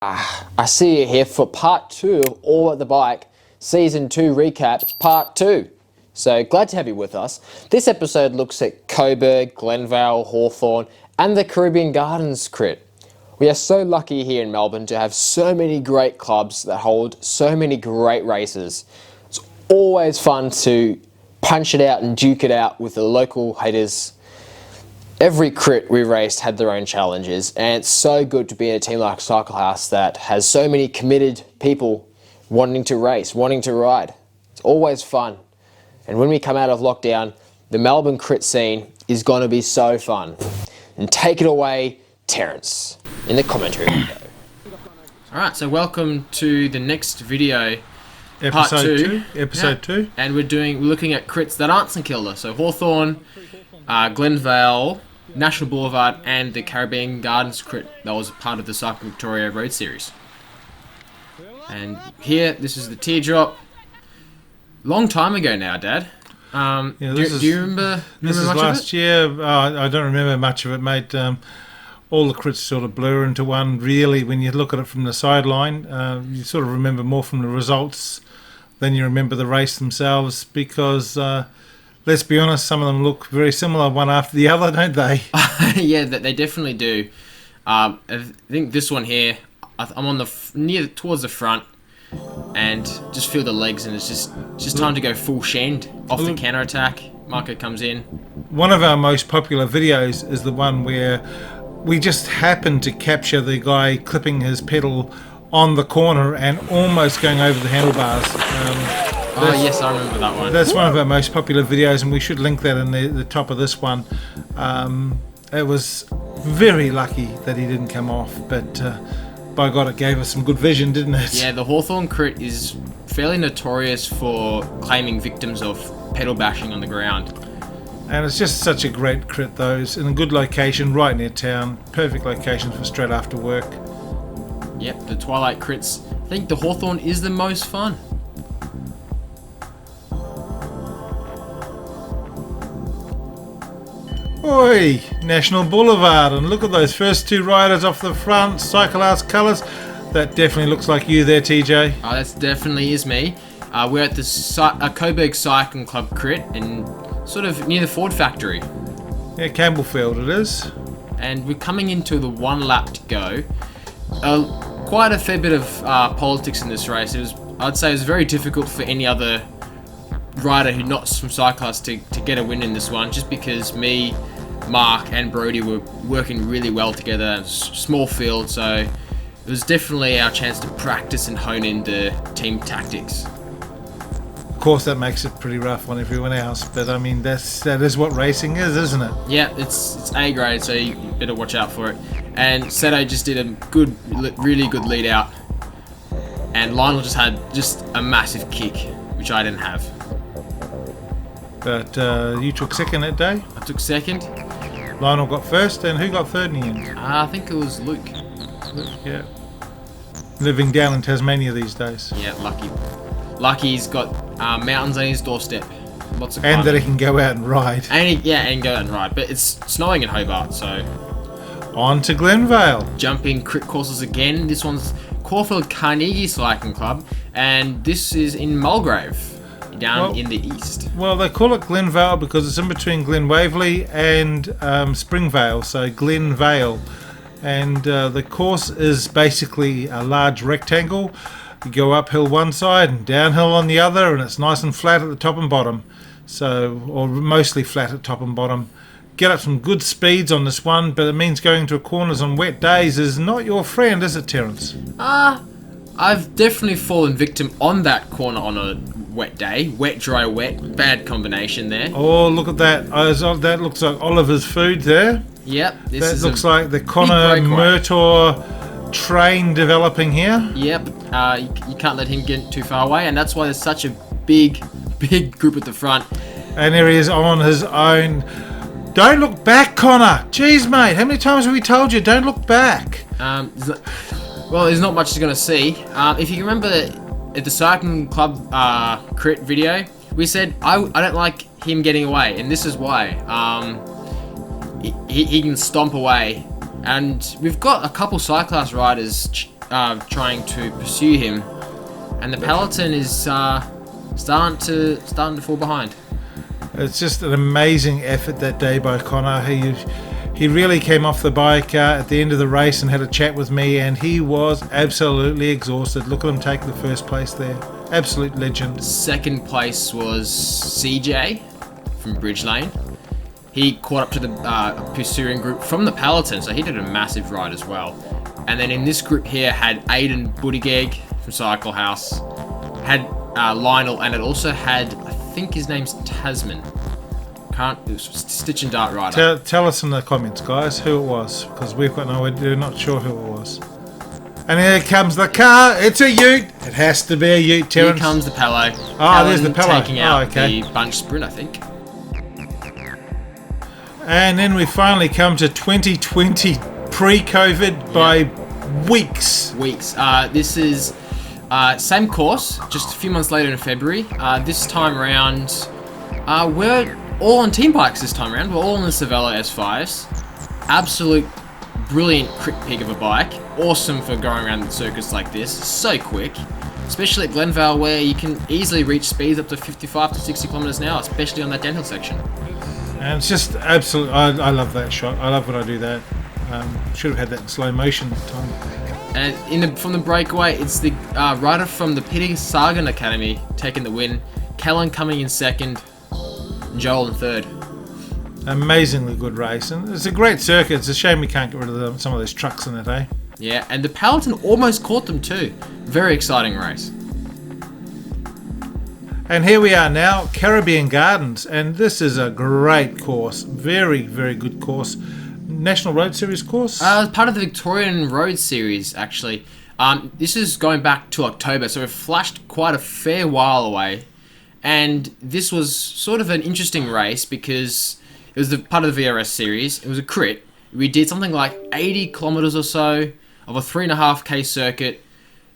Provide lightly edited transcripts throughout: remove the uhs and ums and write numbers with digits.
I see you here for part 2 of All at the Bike, Season 2 recap, part 2. So glad to have you with us. This episode looks at Coburg, Glenvale, Hawthorn and the Caribbean Gardens Crit. We are so lucky here in Melbourne to have so many great clubs that hold so many great races. It's always fun to punch it out and duke it out with the local haters. Every crit we raced had their own challenges, and it's so good to be in a team like Cycle House that has so many committed people wanting to race, wanting to ride. It's always fun. And when we come out of lockdown, the Melbourne crit scene is going to be so fun. And take it away, Terence, in the commentary window. Alright, so welcome to the next video, part 2. Episode 2. And we're looking at crits that aren't St Kilda. So Hawthorn, Glenvale, National Boulevard and the Caribbean Gardens Crit that was part of the Victorian Road Series. And here, this is the teardrop. Long time ago now, Dad. Do you remember This is much last of it? year. I don't remember much of it, mate. All the crits sort of blur into one. Really, when you look at it from the sideline, you sort of remember more from the results than you remember the race themselves because... let's be honest, some of them look very similar one after the other, don't they? Yeah, they definitely do. I think this one here, I'm on towards the front, and just feel the legs, and it's just time to go full shend off the counter attack. Marco comes in. One of our most popular videos is the one where we just happened to capture the guy clipping his pedal on the corner and almost going over the handlebars. Oh yes, I remember that one. That's one of our most popular videos, and we should link that in the top of this one. It was very lucky that he didn't come off, but by God, it gave us some good vision, didn't it? Yeah, the Hawthorn crit is fairly notorious for claiming victims of pedal bashing on the ground. And it's just such a great crit, though. It's in a good location, right near town. Perfect location for straight after work. Yep, the Twilight crits. I think the Hawthorn is the most fun. Oi, National Boulevard, and look at those first two riders off the front, Cycle House colours. That definitely looks like you there, TJ. Oh, that definitely is me. We're at the Coburg Cycling Club crit, and sort of near the Ford factory. Yeah, Campbellfield it is. And we're coming into the 1 lap to go. Quite a fair bit of politics in this race. I'd say it was very difficult for any other rider who's not from Cycle House to get a win in this one, just because me, Mark and Brody were working really well together. Small field, so it was definitely our chance to practice and hone in the team tactics. Of course, that makes it pretty rough on everyone else, but I mean that is what racing is, isn't it? Yeah, it's A grade, so you better watch out for it. And Seto just did a really good lead out, and Lionel just had a massive kick, which I didn't have. But you took second that day. I took second. Lionel got first, and who got third in the end? I think it was Luke. Yeah. Living down in Tasmania these days. Yeah, lucky he's got mountains on his doorstep. Lots of and that he can go out and ride. And go out and ride. But it's snowing in Hobart, so... On to Glenvale. Jumping crit courses again. This one's Caulfield Carnegie Cycling Club, and this is in Mulgrave, down in the east. Well, they call it Glenvale because it's in between Glen Waverley and Springvale, so Glenvale. And the course is basically a large rectangle. You go uphill one side and downhill on the other, and it's nice and flat at the top and bottom. Or mostly flat at top and bottom. Get up some good speeds on this one, but it means going to corners on wet days is not your friend, is it, Terence? I've definitely fallen victim on that corner on a wet day. Wet, dry, wet. Bad combination there. Oh, look at that. That looks like Oliver's Food there. Yep. That looks like the Connor Murtaugh train developing here. Yep. You can't let him get too far away, and that's why there's such a big group at the front. And there he is on his own. Don't look back, Connor. Jeez, mate. How many times have we told you, don't look back? Well, there's not much he's going to see. If you remember at the Cycling Club crit video, we said I don't like him getting away, and this is why. He can stomp away, and we've got a couple cyclist riders trying to pursue him, and the peloton is starting to fall behind. It's just an amazing effort that day by Connor. He really came off the bike at the end of the race and had a chat with me, and he was absolutely exhausted. Look at him take the first place there. Absolute legend. Second place was CJ from Bridge Lane. He caught up to the pursuing group from the peloton, so he did a massive ride as well. And then in this group here had Aidan Buttigieg from Cycle House, had Lionel, and it also had, I think his name's Tasman. It was Stitch and Dart rider. Tell us in the comments, guys, who it was, because we've got no idea, not sure who it was. And here comes the car. It's a ute. It has to be a ute, Terence. Here comes the Pello. Oh, there's the Pello. Taking out okay. the bunch sprint, I think. And then we finally come to 2020 pre-COVID by weeks. This is same course, just a few months later in February. This time around, we're all on team bikes this time around. We're all on the Cervelo S5s. Absolute brilliant crit pig of a bike. Awesome for going around the circuits like this. So quick. Especially at Glenvale, where you can easily reach speeds up to 55 to 60 kilometers an hour, especially on that downhill section. And it's just absolute. I love that shot. I love when I do that. Should have had that in slow motion at the time. And from the breakaway, it's the rider from the Peter Sagan Academy taking the win. Kellen coming in second. Joel in third. Amazingly good race, and it's a great circuit. It's a shame we can't get rid of some of those trucks in it, eh? Yeah, and the peloton almost caught them too. Very exciting race. And here we are now, Caribbean Gardens, and this is a great course. Very, very good course. National Road Series course? Part of the Victorian Road Series, actually. This is going back to October, so we've flashed quite a fair while away. And this was sort of an interesting race because it was the part of the VRS series. It was a crit. We did something like 80 kilometers or so of a 3.5k circuit.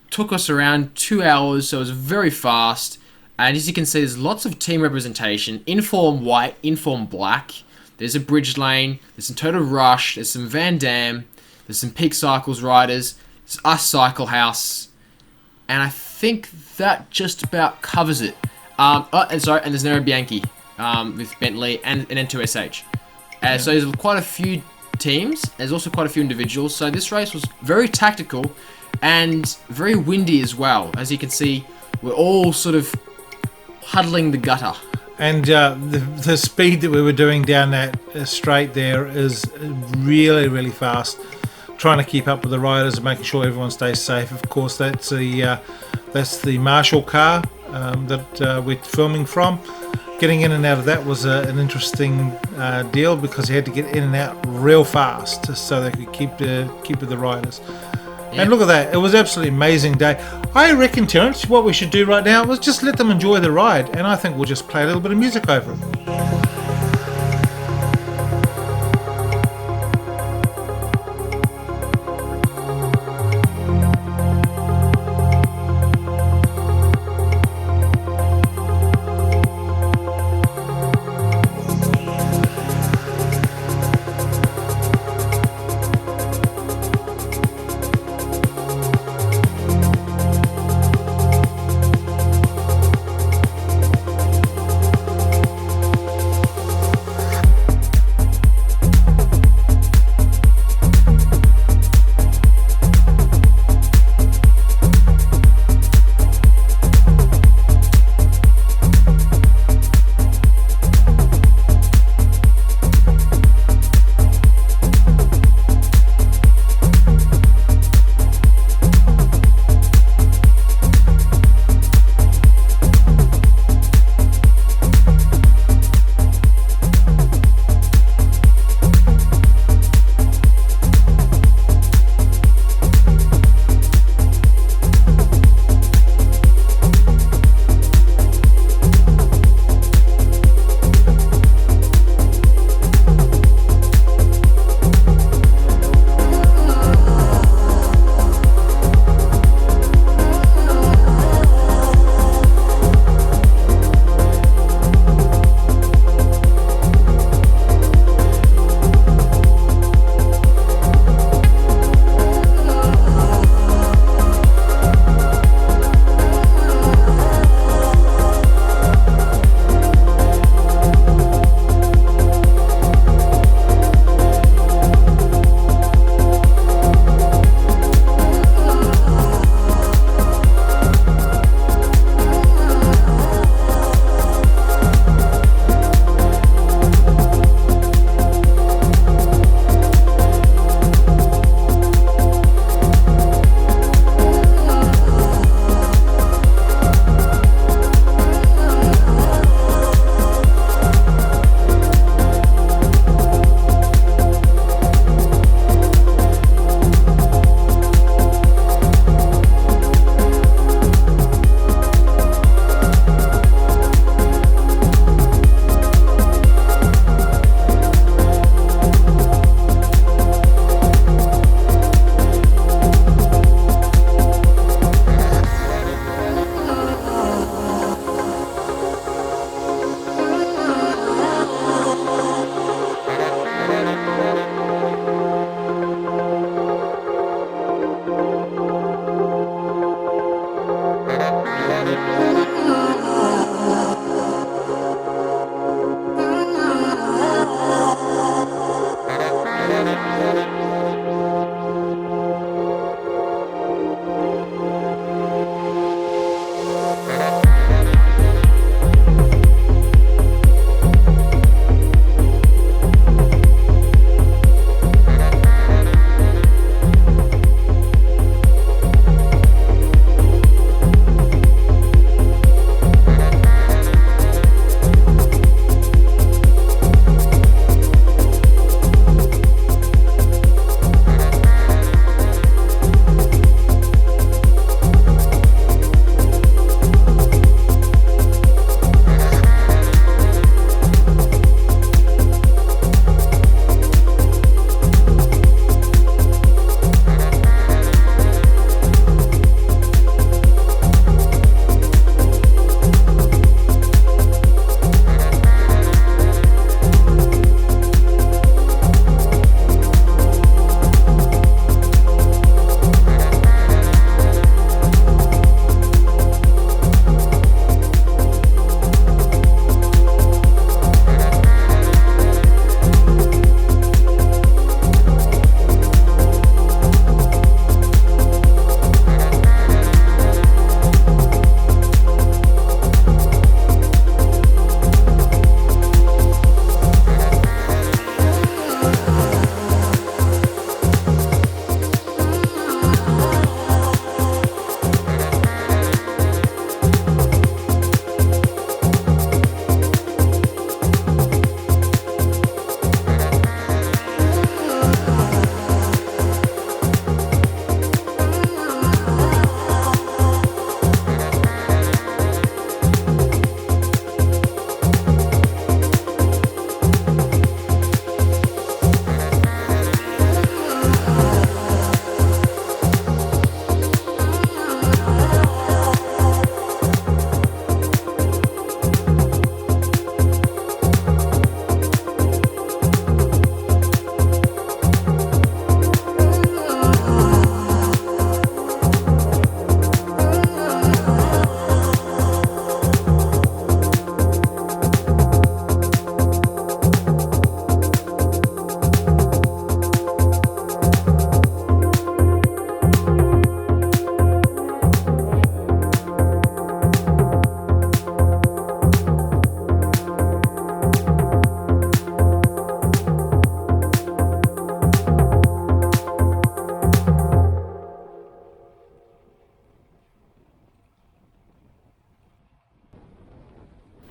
Took us around 2 hours, so it was very fast. And as you can see, there's lots of team representation. Inform white, inform black. There's a Bridge Lane. There's some Total Rush. There's some Van Dam. There's some Peak Cycles riders. There's us Cycle House. And I think that just about covers it. And there's Nero Bianchi with Bentley and N2SH. So there's quite a few teams. There's also quite a few individuals. So this race was very tactical and very windy as well. As you can see, we're all sort of huddling the gutter. And the speed that we were doing down that straight there is really, really fast. Trying to keep up with the riders and making sure everyone stays safe. Of course, that's the Marshall car that we're filming from. Getting in and out of that was an interesting deal because you had to get in and out real fast so they could keep with the riders. Yeah. And look at that, it was absolutely amazing day. I reckon, Terence, what we should do right now is just let them enjoy the ride, and I think we'll just play a little bit of music over it.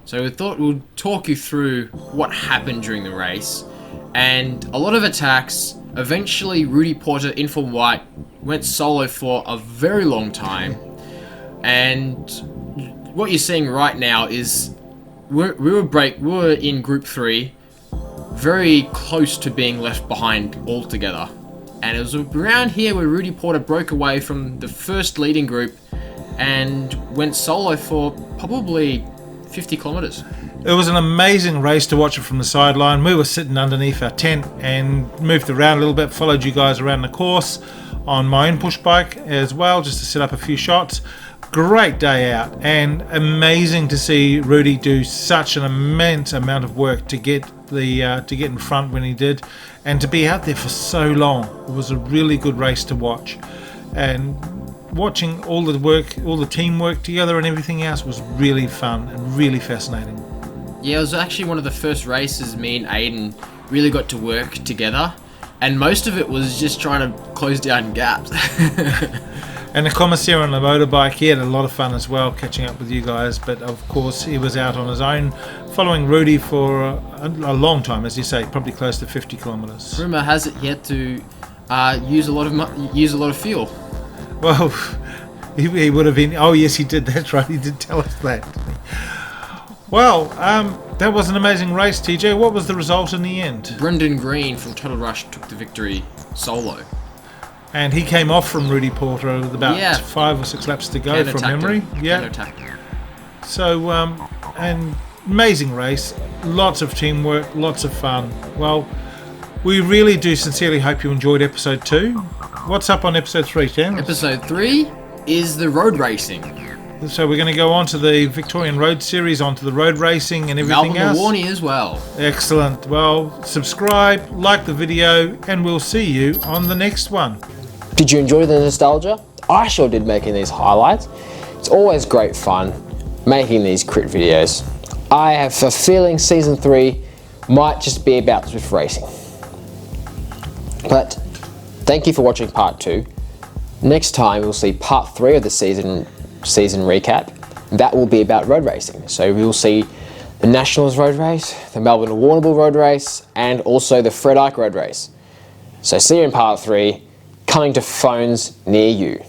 So we thought we'll talk you through what happened during the race, and a lot of attacks. Eventually, Rudy Porter in from white went solo for a very long time, and what you're seeing right now is we were in Group 3, very close to being left behind altogether. And it was around here where Rudy Porter broke away from the first leading group and went solo for probably 50 kilometres. It was an amazing race to watch it from the sideline. We were sitting underneath our tent and moved around a little bit, followed you guys around the course on my own push bike as well, just to set up a few shots. Great day out, and amazing to see Rudy do such an immense amount of work to get in front when he did, and to be out there for so long. It was a really good race to watch, and watching all the work, all the teamwork together and everything else was really fun and really fascinating. Yeah, it was actually one of the first races me and Aiden really got to work together, and most of it was just trying to close down gaps. And the commissaire on the motorbike, he had a lot of fun as well, catching up with you guys. But of course, he was out on his own, following Rudy for a long time, as you say, probably close to 50 kilometres. Rumour has it he had to use a lot of fuel. Well, he would have been. Oh yes, he did. That's right. He did tell us that. Well, that was an amazing race, TJ. What was the result in the end? Brendan Green from Total Rush took the victory solo. And he came off from Rudy Porter with about 5 or 6 laps to go from memory. So, an amazing race. Lots of teamwork, lots of fun. Well, we really do sincerely hope you enjoyed episode 2. What's up on episode 3, Tim? Episode 3 is the road racing. So we're going to go on to the Victorian Road Series, onto the road racing and everything else. Melbourne Warney as well. Excellent. Well, subscribe, like the video, and we'll see you on the next one. Did you enjoy the nostalgia? I sure did, making these highlights. It's always great fun making these crit videos. I have a feeling season 3 might just be about Swift racing. But thank you for watching part 2. Next time we'll see part 3 of the season recap. That will be about road racing. So we will see the Nationals road race, the Melbourne Warrnambool road race, and also the Fred Ike road race. So see you in part 3, coming to phones near you.